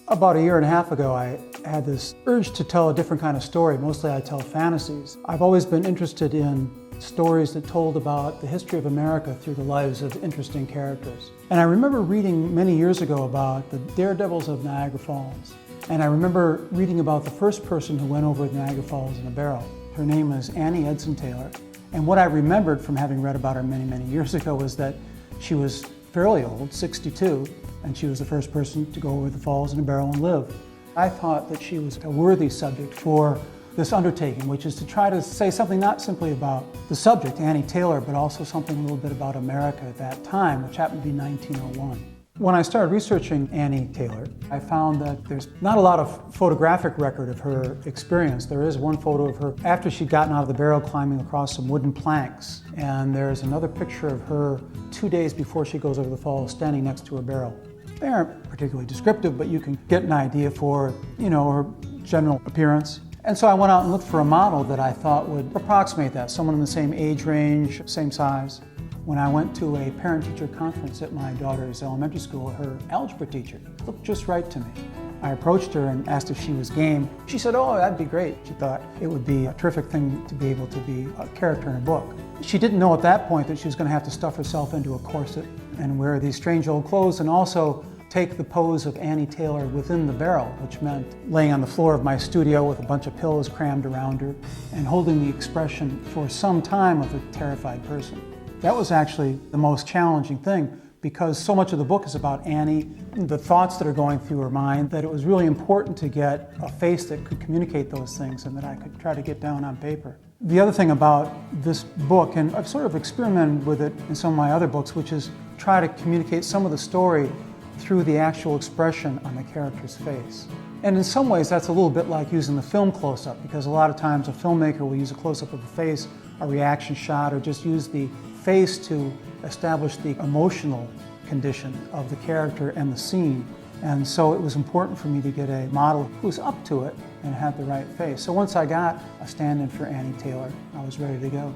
About a year and a half ago, I had this urge to tell a different kind of story. Mostly I tell fantasies. I've always been interested in stories that told about the history of America through the lives of interesting characters. And I remember reading many years ago about the daredevils of Niagara Falls. And I remember reading about the first person who went over Niagara Falls in a barrel. Her name was Annie Edson Taylor. And what I remembered from having read about her many, many years ago was that she was fairly old, 62, and she was the first person to go over the falls in a barrel and live. I thought that she was a worthy subject for this undertaking, which is to try to say something not simply about the subject, Annie Taylor, but also something a little bit about America at that time, which happened to be 1901. When I started researching Annie Taylor, I found that there's not a lot of photographic record of her experience. There is one photo of her after she'd gotten out of the barrel climbing across some wooden planks. And there's another picture of her 2 days before she goes over the falls standing next to her barrel. They aren't particularly descriptive, but you can get an idea for, her general appearance. And so I went out and looked for a model that I thought would approximate that, someone in the same age range, same size. When I went to a parent-teacher conference at my daughter's elementary school, her algebra teacher looked just right to me. I approached her and asked if she was game. She said, "Oh, that'd be great." She thought it would be a terrific thing to be able to be a character in a book. She didn't know at that point that she was going to have to stuff herself into a corset and wear these strange old clothes and also take the pose of Annie Taylor within the barrel, which meant laying on the floor of my studio with a bunch of pillows crammed around her and holding the expression for some time of a terrified person. That was actually the most challenging thing because so much of the book is about Annie, the thoughts that are going through her mind, that it was really important to get a face that could communicate those things and that I could try to get down on paper. The other thing about this book, and I've sort of experimented with it in some of my other books, which is try to communicate some of the story through the actual expression on the character's face. And in some ways that's a little bit like using the film close-up, because a lot of times a filmmaker will use a close-up of a face, a reaction shot, or just use the face to establish the emotional condition of the character and the scene. And so it was important for me to get a model who was up to it and had the right face. So once I got a stand-in for Annie Taylor, I was ready to go.